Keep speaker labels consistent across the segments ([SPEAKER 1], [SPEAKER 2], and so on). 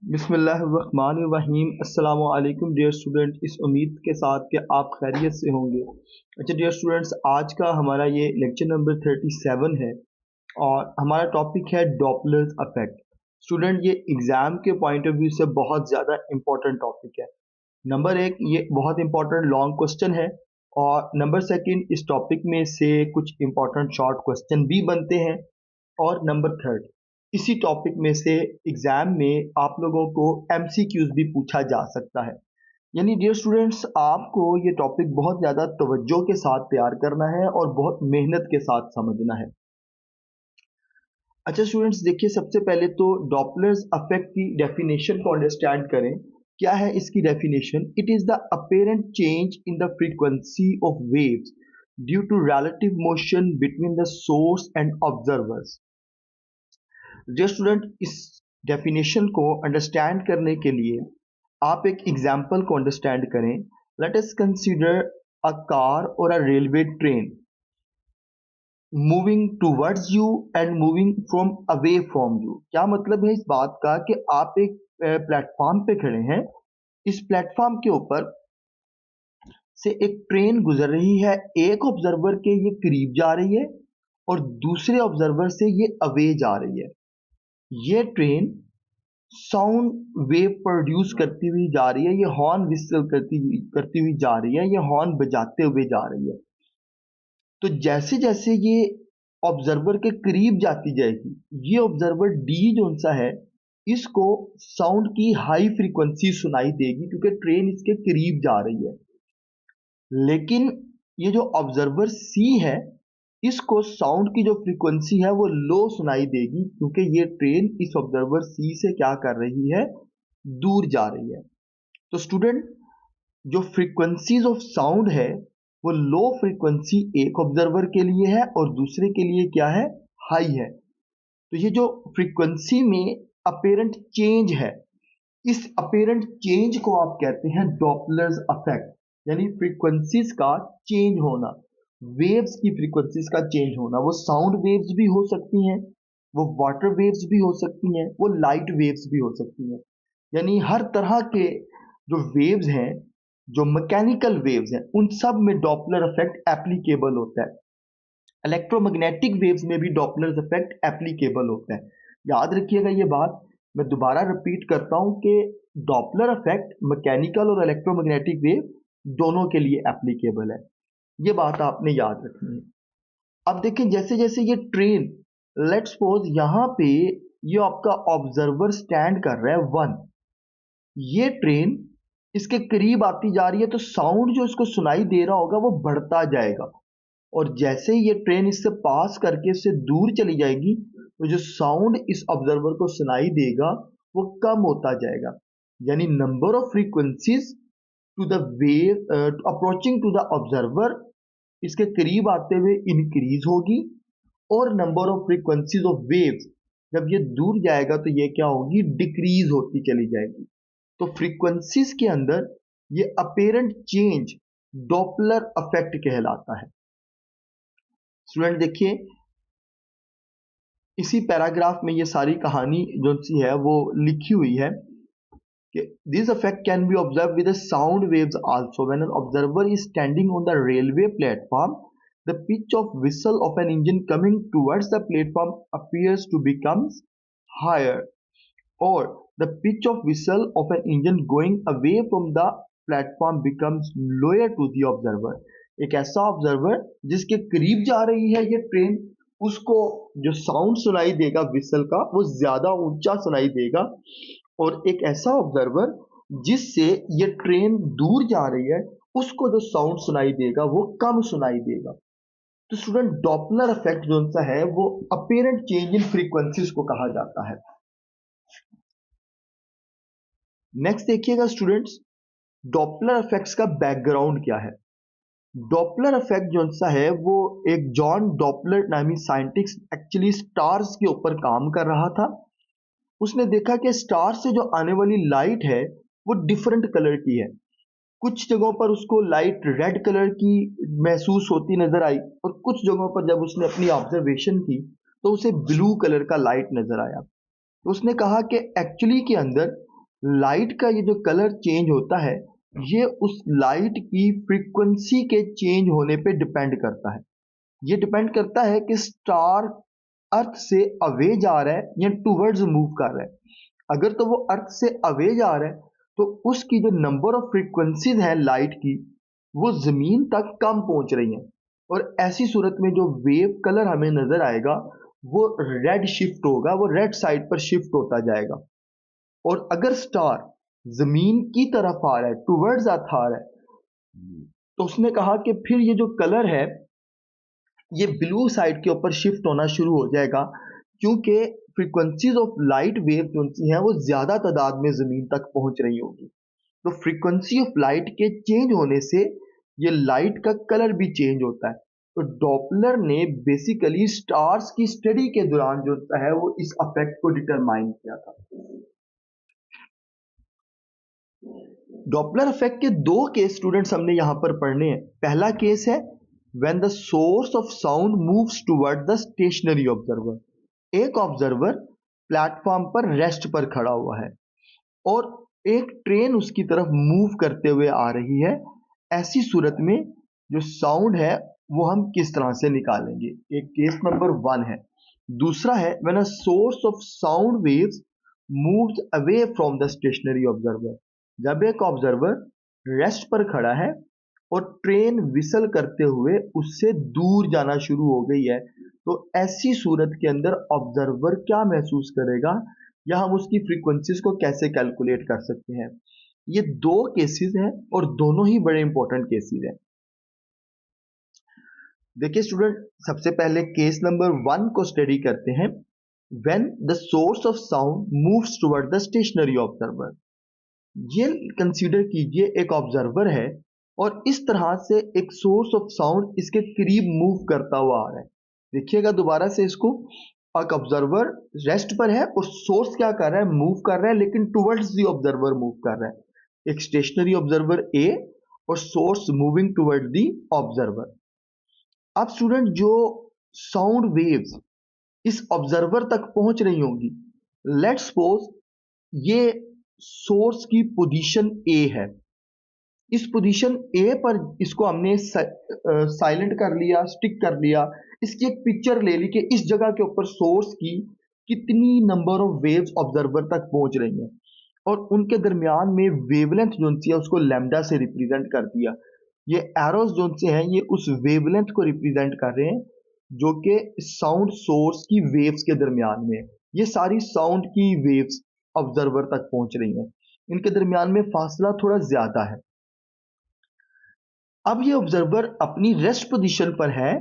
[SPEAKER 1] बिस्मिल्लाहिर्रहमानिर्रहीम। अस्सलाम वालेकुम डियर स्टूडेंट, इस उम्मीद के साथ कि आप खैरियत से होंगे। अच्छा डियर स्टूडेंट्स, आज का हमारा ये लेक्चर नंबर 37 है और हमारा टॉपिक है डॉपलर इफेक्ट। स्टूडेंट, ये एग्ज़ाम के पॉइंट ऑफ व्यू से बहुत ज़्यादा इम्पोर्टेंट टॉपिक है। नंबर एक, ये बहुत इम्पोर्टेंट लॉन्ग क्वेश्चन है और नंबर सेकंड, इस टॉपिक में से कुछ इम्पोर्टेंट शॉर्ट क्वेश्चन भी बनते हैं। और नंबर थर्ड, इसी टॉपिक में से एग्जाम में आप लोगों को एमसीक्यूज भी पूछा जा सकता है। यानी डियर स्टूडेंट्स, आपको ये टॉपिक बहुत ज़्यादा तवज्जो के साथ तैयार करना है और बहुत मेहनत के साथ समझना है। अच्छा स्टूडेंट्स, देखिए सबसे पहले तो डॉपलर्स इफेक्ट की डेफिनेशन को अंडरस्टैंड करें। क्या है इसकी definition? It is the apparent change in the frequency of waves due to relative motion between the source and observers. Dear student, इस डेफिनेशन को अंडरस्टैंड करने के लिए आप एक एग्जाम्पल को अंडरस्टैंड करें। Let us consider a car और a railway train moving towards you and moving from away from you. क्या मतलब है इस बात का कि आप एक प्लेटफॉर्म पे खड़े हैं। इस प्लेटफॉर्म के ऊपर से एक ट्रेन गुजर रही है। एक ऑब्जर्वर के ये करीब जा रही है और दूसरे ऑब्जर्वर से ये अवे जा रही है। ये ट्रेन साउंड वेव प्रोड्यूस करती हुई जा रही है, ये हॉर्न विस्टल करती हुई जा रही है, ये हॉर्न बजाते हुए जा रही है। तो जैसे जैसे ये ऑब्जर्वर के करीब जाती जाएगी, ये ऑब्जर्वर डी जो सा है, इसको साउंड की हाई फ्रीक्वेंसी सुनाई देगी क्योंकि ट्रेन इसके करीब जा रही है। लेकिन ये जो ऑब्जर्वर सी है, इसको साउंड की जो फ्रीक्वेंसी है वो लो सुनाई देगी क्योंकि ये ट्रेन इस ऑब्जर्वर सी से क्या कर रही है, दूर जा रही है। तो स्टूडेंट, जो फ्रीक्वेंसीज ऑफ साउंड है वो लो फ्रीक्वेंसी एक ऑब्जर्वर के लिए है और दूसरे के लिए क्या है, हाई है। तो ये जो फ्रीक्वेंसी में अपेरेंट चेंज है, इस अपेरेंट चेंज को आप कहते हैं डॉपलर्स इफेक्ट। यानी फ्रीक्वेंसीज का चेंज होना, वेव्स की फ्रीक्वेंसीज का चेंज होना। वो साउंड वेव्स भी हो सकती हैं, वो वाटर वेव्स भी हो सकती हैं, वो लाइट वेव्स भी हो सकती हैं। यानी हर तरह के जो वेव्स हैं, जो मैकेनिकल वेव्स हैं, उन सब में डॉपलर इफेक्ट एप्लीकेबल होता है। इलेक्ट्रोमैग्नेटिक वेव्स में भी डॉपलर इफेक्ट एप्लीकेबल होता है। याद रखिएगा ये बात, मैं दोबारा रिपीट करता हूं कि डॉपलर इफेक्ट मैकेनिकल और इलेक्ट्रोमैग्नेटिक वेव दोनों के लिए एप्लीकेबल है। ये बात आपने याद रखनी है। अब देखिए, जैसे जैसे ये ट्रेन, लेट्स सपोज यहाँ पे ये आपका ऑब्जर्वर स्टैंड कर रहा है 1, ये ट्रेन इसके करीब आती जा रही है तो साउंड जो इसको सुनाई दे रहा होगा वो बढ़ता जाएगा और जैसे ही ये ट्रेन इससे पास करके इससे दूर चली जाएगी तो जो साउंड इस ऑब्जर्वर को सुनाई देगा वो कम होता जाएगा। यानी number of frequencies to the wave approaching to the observer, इसके करीब आते हुए इंक्रीज होगी और number of frequencies of waves जब ये दूर जाएगा तो ये क्या होगी, डिक्रीज होती चली जाएगी। तो फ्रीक्वेंसीज के अंदर ये अपेरेंट चेंज डॉपलर इफेक्ट कहलाता है। स्टूडेंट देखिए, इसी पैराग्राफ में ये सारी कहानी जो सी है वो लिखी हुई है कि this effect can be observe with the sound waves also when an observer is standing on the railway platform, the pitch of whistle of an engine coming towards the platform appears to become higher, or the pitch of whistle of an engine going away from the platform becomes lower to the observer। एक ऐसा observer जिसके करीब जा रही है ये train, उसको जो साउंड सुनाई देगा विसल का वो ज्यादा ऊंचा सुनाई देगा, और एक ऐसा ऑब्जर्वर जिससे ये ट्रेन दूर जा रही है उसको जो साउंड सुनाई देगा वो कम सुनाई देगा। तो स्टूडेंट, डॉपलर इफेक्ट जो सा है वो अपेरेंट चेंज इन फ्रीक्वेंसीज को कहा जाता है। नेक्स्ट देखिएगा स्टूडेंट्स, डॉपलर इफेक्ट्स का बैकग्राउंड क्या है। डॉपलर इफेक्ट जो सा है वो एक जॉन डॉपलर नामी साइंटिस्ट एक्चुअली स्टार्स के ऊपर काम कर रहा था। उसने देखा कि स्टार से जो आने वाली लाइट है वो डिफरेंट कलर की है। कुछ जगहों पर उसको लाइट रेड कलर की महसूस होती नजर आई और कुछ जगहों पर जब उसने अपनी ऑब्जर्वेशन की तो उसे ब्लू कलर का लाइट नजर आया। तो उसने कहा कि एक्चुअली के अंदर लाइट का ये जो कलर चेंज होता है ये उस लाइट की फ्रीक्वेंसी के चेंज होने पे डिपेंड करता है। ये डिपेंड करता है कि स्टार अर्थ से अवे जा रहा है या टूवर्ड्स मूव कर रहा है। अगर तो वो अर्थ से अवे जा रहा है तो उसकी जो नंबर ऑफ फ्रीक्वेंसीज है लाइट की वो जमीन तक कम पहुंच रही हैं, और ऐसी सूरत में जो वेव कलर हमें नजर आएगा वो रेड शिफ्ट होगा, वो रेड साइड पर शिफ्ट होता जाएगा। और अगर स्टार जमीन की तरफ आ रहा है, टूवर्ड्स अर्थ आ रहा है, तो उसने कहा कि फिर ये जो कलर है ये ब्लू साइड के ऊपर शिफ्ट होना शुरू हो जाएगा, क्योंकि फ्रीक्वेंसीज ऑफ लाइट वेव जो हैं वो ज्यादा तादाद में जमीन तक पहुंच रही होगी। तो फ्रीक्वेंसी ऑफ लाइट के चेंज होने से ये लाइट का कलर भी चेंज होता है। तो डॉपलर ने बेसिकली स्टार्स की स्टडी के दौरान जो है वो इस अफेक्ट को डिटरमाइन किया था। डॉपलर इफेक्ट के दो केस स्टूडेंट्स हमने यहां पर पढ़ने हैं। पहला केस है when the source of sound moves toward the stationary observer. एक ऑब्जर्वर प्लेटफॉर्म पर रेस्ट पर खड़ा हुआ है और एक ट्रेन उसकी तरफ मूव करते हुए आ रही है। ऐसी सूरत में जो साउंड है वो हम किस तरह से निकालेंगे? एक केस नंबर 1 है। दूसरा है when a source of sound waves moves away from the stationary observer. जब एक ऑब्जर्वर रेस्ट पर खड़ा है और ट्रेन विसल करते हुए उससे दूर जाना शुरू हो गई है, तो ऐसी सूरत के अंदर ऑब्जर्वर क्या महसूस करेगा या हम उसकी फ्रीक्वेंसीज को कैसे कैलकुलेट कर सकते हैं? ये दो केसेस हैं और दोनों ही बड़े इंपॉर्टेंट केसेस हैं। देखिए स्टूडेंट, सबसे पहले केस नंबर 1 को स्टडी करते हैं। When the source of sound moves toward the stationary observer. ये कंसीडर कीजिए एक ऑब्जर्वर है और इस तरह से एक सोर्स ऑफ साउंड इसके करीब मूव करता हुआ आ रहा है। देखिएगा दोबारा से इसको, एक ऑब्जर्वर रेस्ट पर है और सोर्स क्या कर रहा है? मूव कर रहा है, लेकिन टुवर्ड्स द ऑब्जर्वर मूव कर रहा है। एक स्टेशनरी ऑब्जर्वर ए और source moving toward the observer. अब स्टूडेंट, जो साउंड वेव्स इस ऑब्जर्वर तक पहुंच रही होंगी, लेट्स सपोज ये सोर्स की पोजीशन ए है। इस पोजीशन ए पर इसको हमने साइलेंट कर लिया, स्टिक कर लिया। इसकी एक पिक्चर ले ली कि इस जगह के ऊपर सोर्स की कितनी नंबर ऑफ वेव्स ऑब्जर्वर तक पहुंच रही हैं, और उनके दरमियान में वेवलेंथ जो सी है उसको लैम्डा से रिप्रेजेंट कर दिया। ये एरोस जो से हैं ये उस वेवलेंथ को रिप्रेजेंट कर रहे हैं जो कि साउंड सोर्स की वेव्स के दरमियान में है। ये सारी साउंड की वेव्स ऑब्जर्वर तक पहुंच रही हैं, इनके दरमियान में फासला थोड़ा ज्यादा है। अब ये ऑब्जर्वर अपनी रेस्ट पोजीशन पर है,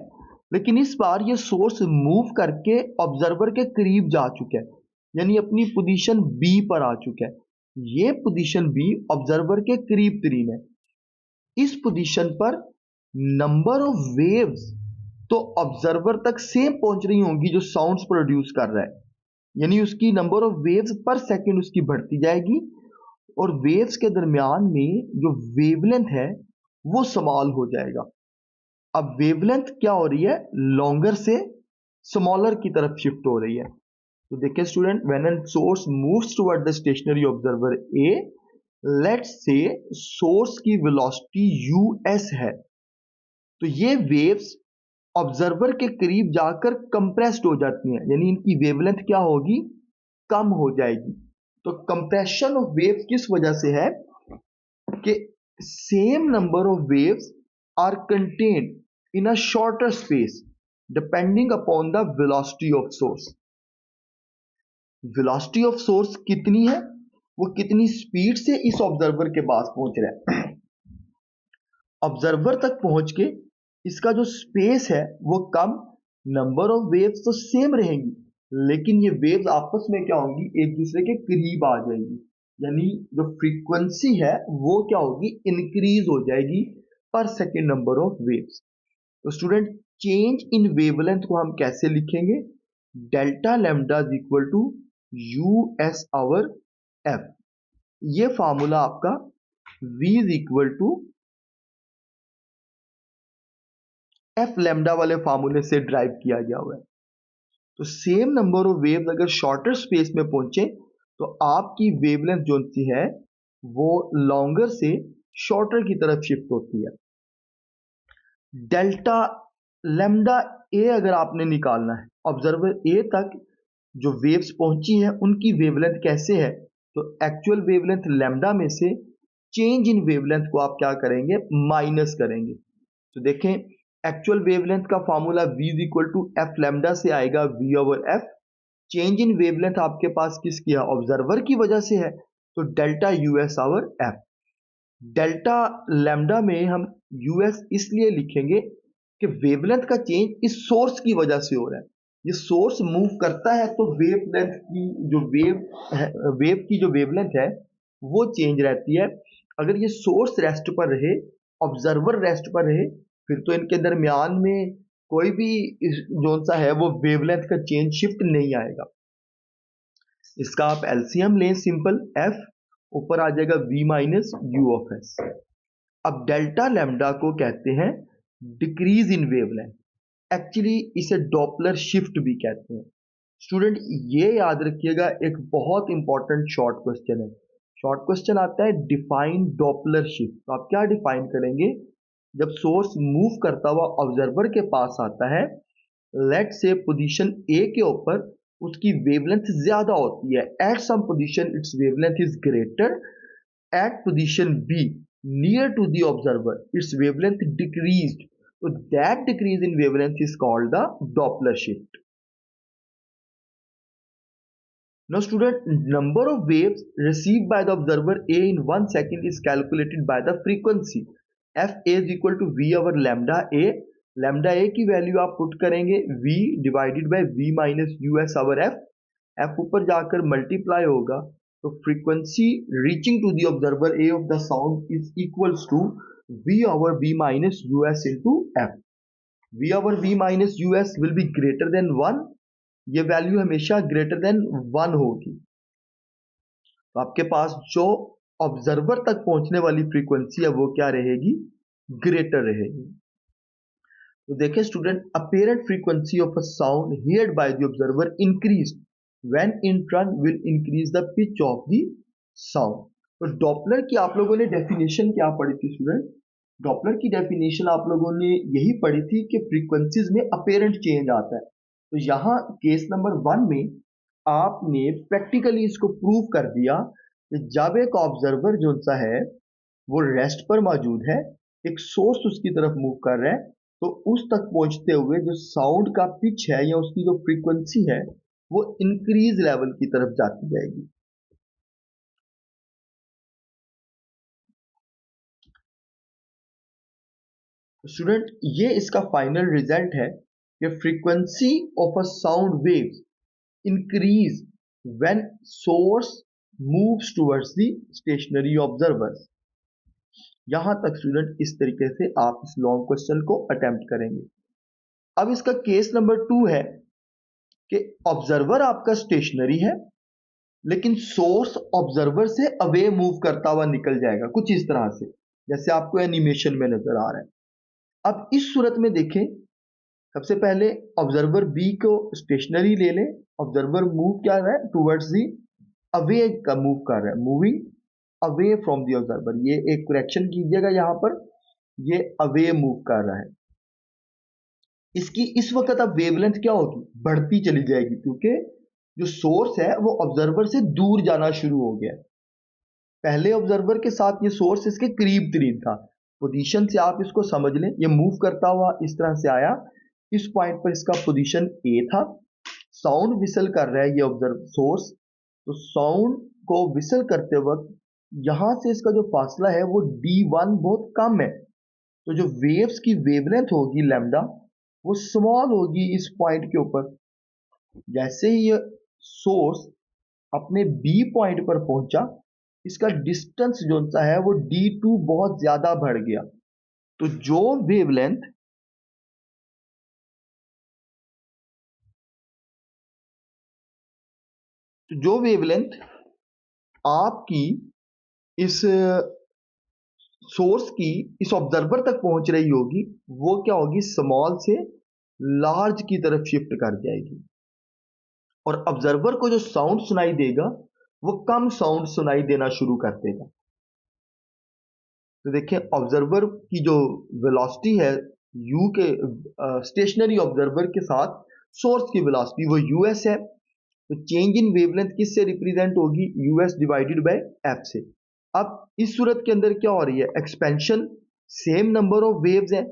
[SPEAKER 1] लेकिन इस बार ये सोर्स मूव करके ऑब्जर्वर के करीब जा चुका है, यानी अपनी पोजीशन बी पर आ चुका है। ये पोजीशन बी ऑब्जर्वर के करीब तरीन है। इस पोजीशन पर नंबर ऑफ वेव्स तो ऑब्जर्वर तक सेम पहुंच रही होंगी जो साउंड्स प्रोड्यूस कर रहा है, यानी उसकी नंबर ऑफ वेव्स पर सेकंड उसकी बढ़ती जाएगी, और वेव्स के दरमियान में जो वेवलेंथ है वो स्मॉल हो जाएगा। अब वेवलेंथ क्या हो रही है? लॉन्गर से स्मॉलर की तरफ शिफ्ट हो रही है। तो देखिए student, when an source moves toward the stationary observer A, let's say source की वेलोसिटी यूएस है, तो ये वेव्स ऑब्जर्वर के करीब जाकर कंप्रेस्ड हो जाती हैं, यानी इनकी वेवलेंथ क्या होगी? कम हो जाएगी। तो कंप्रेशन ऑफ वेव्स किस वजह से है कि same number of waves are contained in a shorter space depending upon the velocity of source. Velocity of source कितनी है, वो कितनी स्पीड से इस ऑब्जर्वर के पास पहुंच रहा है। ऑब्जर्वर तक पहुंच के इसका जो स्पेस है वो कम, नंबर ऑफ वेव्स तो सेम रहेंगी, लेकिन ये वेव्स आपस में क्या होंगी? एक दूसरे के करीब आ जाएंगी, यानी जो फ्रीक्वेंसी है वो क्या होगी? इंक्रीज हो जाएगी पर सेकेंड नंबर ऑफ वेव्स। तो स्टूडेंट, चेंज इन वेवलेंथ को हम कैसे लिखेंगे? Delta lambda is equal to u s over f. ये फार्मूला आपका v is equal to f lambda वाले फार्मूले से ड्राइव किया गया हुआ है। तो सेम नंबर ऑफ वेव्स अगर शॉर्टर स्पेस में पहुंचे तो आपकी वेवलेंथ जो सी है वो लॉन्गर से शॉर्टर की तरफ शिफ्ट होती है। डेल्टा लैम्डा ए अगर आपने निकालना है, ऑब्जर्वर ए तक जो वेव्स पहुंची हैं उनकी वेवलेंथ कैसे है, तो एक्चुअल वेवलेंथ लैम्डा में से चेंज इन वेवलेंथ को आप क्या करेंगे, माइनस करेंगे। तो देखें, एक्चुअल वेवलेंथ का formula v is equal to f lambda से आएगा, v over f. Change in wavelength आपके पास किसकी है, ऑब्जर्वर की वजह से है, तो delta u s over f. Delta lambda में हम यूएस इसलिए लिखेंगे कि वेवलेंथ का चेंज इस सोर्स की वजह से हो रहा है। ये सोर्स मूव करता है तो वेवलेंथ की जो वेव की जो वेवलेंथ है वो चेंज रहती है। अगर ये सोर्स रेस्ट पर रहे, ऑब्जर्वर रेस्ट पर रहे, फिर तो इनके दरमियान में कोई भी जो सा है वो वेवलेंथ का चेंज शिफ्ट नहीं आएगा। इसका आप एलसीएम लें, सिंपल एफ ऊपर आ जाएगा v minus you of S. अब डेल्टा लैम्डा को कहते हैं डिक्रीज इन वेवलेंथ, एक्चुअली इसे डॉपलर शिफ्ट भी कहते हैं। स्टूडेंट ये याद रखिएगा, एक बहुत इंपॉर्टेंट शॉर्ट क्वेश्चन है। शॉर्ट क्वेश्चन आता है डिफाइन डॉपलर शिफ्ट। तो आप क्या डिफाइन करेंगे, जब सोर्स मूव करता हुआ ऑब्जर्वर के पास आता है, लेट से पोजीशन ए के ऊपर उसकी वेवलेंथ ज्यादा होती है, at some position its wavelength is greater, at position B near to the observer its wavelength decreased, so that decrease in wavelength is called the Doppler shift. Now student, number of waves received by the observer A in 1 second is calculated by the frequency f a is equal to v over lambda a। lambda a की value आप put करेंगे v divided by v minus u s over f। f ऊपर जाकर multiply होगा, तो frequency reaching to the observer a of the sound is equals to v over v minus us into f। v over v minus us will be greater than 1, ये value हमेशा greater than 1 होगी। तो आपके पास जो observer तक पहुंचने वाली frequency है वो क्या रहेगी, ग्रेटर रहेगी। तो देखें student, apparent frequency of a sound heard bye the observer increased when in turn will increase the pitch of the sound. तो डॉपलर की आप लोगों ने डेफिनेशन क्या पढ़ी थी स्टूडेंट, डॉपलर की डेफिनेशन आप लोगों ने यही पढ़ी थी कि फ्रीक्वेंसीज में अपेरेंट चेंज आता है। तो यहाँ केस नंबर 1 में आपने प्रैक्टिकली इसको प्रूव कर दिया कि जब एक ऑब्जर्वर जो सा है वो रेस्ट पर मौजूद है, एक सोर्स उसकी तरफ मूव कर रहा है, तो उस तक पहुंचते हुए जो साउंड का पिच है या उसकी जो फ्रीक्वेंसी है वो इंक्रीज लेवल की तरफ जाती जाएगी। स्टूडेंट ये इसका फाइनल रिजल्ट है कि frequency of a sound waves increase when source moves towards the stationary observers. यहां तक स्टूडेंट इस तरीके से आप इस लॉन्ग क्वेश्चन को अटेम्प्ट करेंगे। अब इसका केस नंबर 2 है कि ऑब्जर्वर आपका स्टेशनरी है लेकिन सोर्स ऑब्जर्वर से अवे मूव करता हुआ निकल जाएगा, कुछ इस तरह से जैसे आपको एनिमेशन में नजर आ रहा है। अब इस सूरत में देखें, सबसे पहले ऑब्जर्वर बी को स्टेशनरी ले लें, ऑब्जर्वर मूव क्या रहा है, टुवर्ड्स दी अवे का मूव कर रहा है, moving away from the observer. ये एक करेक्शन कीजिएगा, यहां पर ये अवे मूव कर रहा है। इसकी इस वक्त अब वेवलेंथ क्या होगी, बढ़ती चली जाएगी, क्योंकि जो सोर्स है वो ऑब्जर्वर से दूर जाना शुरू हो गया। पहले ऑब्जर्वर के साथ ये सोर्स इसके करीब तरीन था। पोजीशन से आप इसको समझ लें, ये मूव करता हुआ इस तरह से आया, इस पॉइंट पर इसका पोजीशन ए था। साउंड विसल कर रहा है ये ऑब्जर्व सोर्स, तो साउंड को विसल करते वक्त यहां से इसका जो फासला है वो d1 बहुत कम है, तो जो वेव्स की वेवलेंथ होगी लैम्डा वो स्मॉल होगी इस पॉइंट के ऊपर। जैसे ही ये सोर्स अपने बी पॉइंट पर पहुंचा, इसका डिस्टेंस जो सा है वो d2 बहुत ज्यादा बढ़ गया। तो जो वेवलेंथ आपकी इस सोर्स की इस ऑब्जर्वर तक पहुंच रही होगी वो क्या होगी, स्मॉल से लार्ज की तरफ शिफ्ट कर जाएगी, और ऑब्जर्वर को जो साउंड सुनाई देगा वो कम साउंड सुनाई देना शुरू कर देगा। तो देखिए ऑब्जर्वर की जो वेलोसिटी है यू के स्टेशनरी ऑब्जर्वर के साथ सोर्स की वेलोसिटी वो यूएस है, तो चेंज इन वेवलेंथ किससे रिप्रेजेंट होगी, यूएस डिवाइडेड बाय एफ से। अब इस सूरत के अंदर क्या हो रही है, expansion same number of waves है,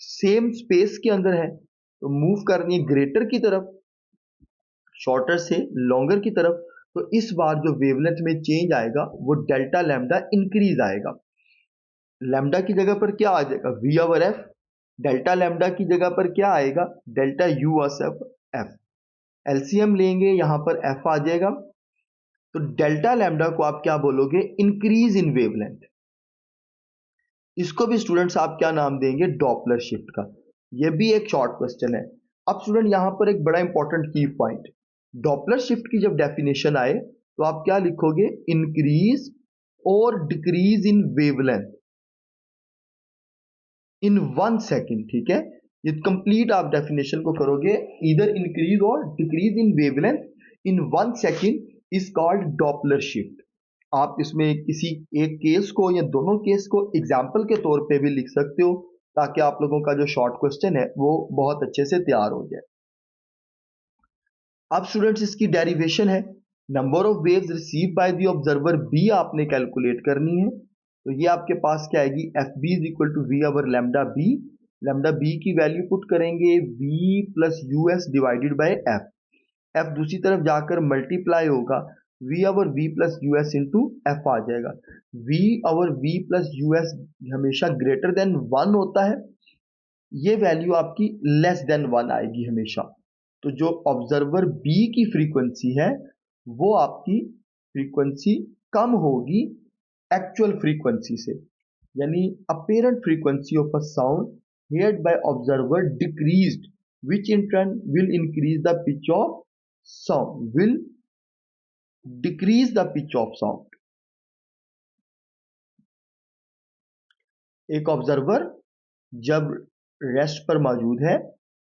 [SPEAKER 1] सेम स्पेस के अंदर है, तो मूव करनी है ग्रेटर की तरफ, शॉर्टर से लॉन्गर की तरफ। तो इस बार जो वेवलेंथ में चेंज आएगा वो डेल्टा लैम्डा इंक्रीज आएगा। लैम्डा की जगह पर क्या आ जाएगा, we over f. Delta lambda की जगह पर क्या आएगा, delta u f f. LCM लेंगे यहां पर एफ आ जाएगा, तो डेल्टा लैम्डा को आप क्या बोलोगे, इंक्रीज इन वेवलेंथ। इसको भी स्टूडेंट्स आप क्या नाम देंगे, डॉपलर शिफ्ट का। ये भी एक शॉर्ट क्वेश्चन है। अब स्टूडेंट यहां पर एक बड़ा इंपॉर्टेंट की पॉइंट, डॉपलर शिफ्ट की जब डेफिनेशन आए तो आप क्या लिखोगे, इंक्रीज और decrease in wavelength in 1 second. ठीक है, ये कंप्लीट आप डेफिनेशन को करोगे, इधर इंक्रीज और decrease in wavelength in 1 second is called Doppler shift. आप इसमें किसी एक केस को या दोनों केस को एग्जाम्पल के तौर पे भी लिख सकते हो, ताकि आप लोगों का जो शॉर्ट क्वेश्चन है वो बहुत अच्छे से तैयार हो जाए। अब स्टूडेंट्स इसकी डेरिवेशन है, number of waves receive by the observer B आपने कैलकुलेट करनी है। तो ये आपके पास क्या आएगी, F B is equal to V over lambda B. Lambda B की वैल्यू पुट करेंगे V plus U S divided by F. F दूसरी तरफ जाकर मल्टीप्लाई होगा, V over V plus U S into F आ जाएगा। We over V plus U S हमेशा greater than 1 होता है, ये वैल्यू आपकी लेस देन 1 आएगी हमेशा। तो जो ऑब्जर्वर बी की फ्रीक्वेंसी है वो आपकी फ्रीक्वेंसी कम होगी एक्चुअल फ्रीक्वेंसी से, यानी apparent frequency of a sound heard by observer decreased, which in turn will increase the pitch of sound, will decrease the pitch of sound। एक ऑब्जर्वर जब rest पर मौजूद है,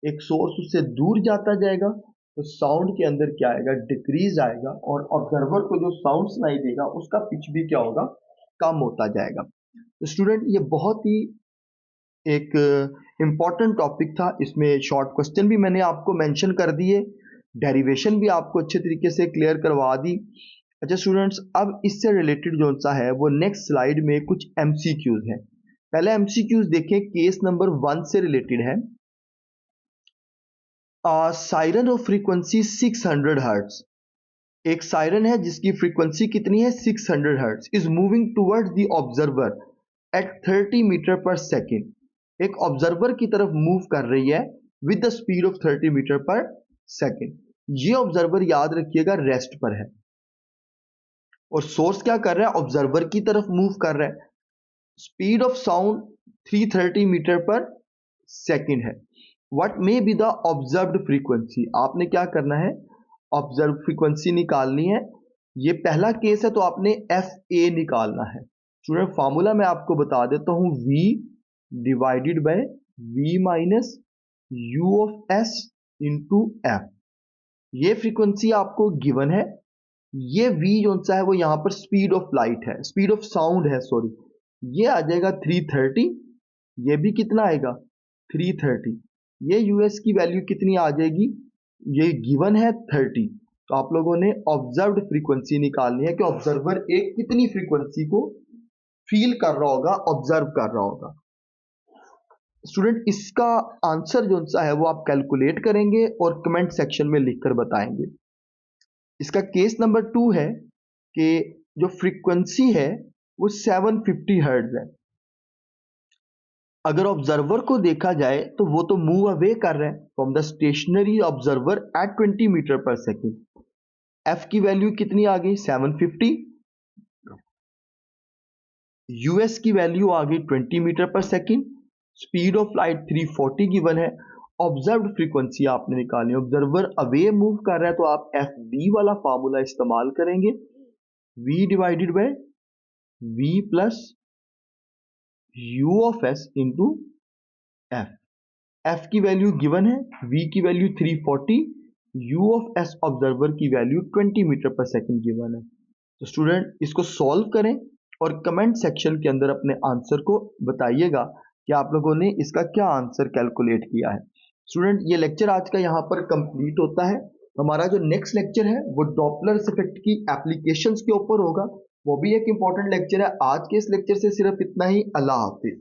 [SPEAKER 1] एक सोर्स उससे दूर जाता जाएगा, तो साउंड के अंदर क्या आएगा, डिक्रीज आएगा, और ऑब्जर्वर को जो साउंड सुनाई देगा उसका पिच भी क्या होगा, कम होता जाएगा। तो स्टूडेंट ये बहुत ही एक इम्पॉर्टेंट टॉपिक था, इसमें शॉर्ट क्वेश्चन भी मैंने आपको मेंशन कर दिए, डेरिवेशन भी आपको अच्छे तरीके से क्लियर करवा दी। अच्छा स्टूडेंट्स, अब इससे रिलेटेड जो सा है वो नेक्स्ट स्लाइड में कुछ एमसीक्यूज हैं। पहले एमसीक्यूज देखें, केस नंबर 1 से रिलेटेड है। सायरन ऑफ फ्रीक्वेंसी 600 हर्ट्ज, एक सायरन है जिसकी फ्रीक्वेंसी कितनी है, 600 hertz, is moving towards the observer at 30 metre per second. एक ऑब्जर्वर की तरफ मूव कर रही है with the speed of 30 metre per second. ये ऑब्जर्वर याद रखिएगा रेस्ट पर है, और सोर्स क्या कर रहा है, ऑब्जर्वर की तरफ मूव कर रहा है। Speed of sound 330 metre per second है। What may be the observed frequency, आपने क्या करना है, ऑब्जर्व फ्रीक्वेंसी निकालनी है। ये पहला केस है तो आपने एफ ए निकालना है। स्टूडेंट फार्मूला मैं आपको बता देता हूं, V divided by V minus you of S into F. ये फ्रीक्वेंसी आपको गिवन है, ये V जो सा है वो यहां पर स्पीड ऑफ लाइट है, स्पीड ऑफ साउंड है सॉरी, ये आ जाएगा 330। ये भी कितना आएगा, 330। ये यूएस की वैल्यू कितनी आ जाएगी, ये गिवन है 30। तो आप लोगों ने ऑब्जर्व्ड फ्रीक्वेंसी निकालनी है कि ऑब्जर्वर एक कितनी फ्रीक्वेंसी को फील कर रहा होगा, ऑब्जर्व कर रहा होगा। स्टूडेंट इसका आंसर जो सा है वो आप कैलकुलेट करेंगे और कमेंट सेक्शन में लिखकर बताएंगे। इसका केस नंबर 2 है कि जो फ्रीक्वेंसी है वो 750 हर्ट्ज है। अगर ऑब्जर्वर को देखा जाए तो वो तो मूव अवे कर रहे हैं from the stationary observer at 20 metre per second. F की वैल्यू कितनी आ गई, 750। यूएस की वैल्यू आ गई 20 metre per second. Speed of light 340 given है। ऑब्जर्व्ड फ्रीक्वेंसी आपने निकालनी है, ऑब्जर्वर अवे मूव कर रहा है तो आप एफ डी वाला फार्मूला इस्तेमाल करेंगे, v divided by v plus u of s into F. F की वैल्यू गिवन है, v की value 340, u of s observer की value 20 metre per second given है। तो स्टूडेंट इसको सॉल्व करें और कमेंट सेक्शन के अंदर अपने आंसर को बताइएगा कि आप लोगों ने इसका क्या आंसर कैलकुलेट किया है। स्टूडेंट ये लेक्चर आज का यहाँ पर कंप्लीट होता है। हमारा जो नेक्स्ट लेक्चर है वो डॉपलर इफेक्ट की एप्लीकेशंस के ऊपर होगा, वो भी एक इंपॉर्टेंट लेक्चर है। आज के इस लेक्चर से सिर्फ इतना ही। अल्लाह हाफिज।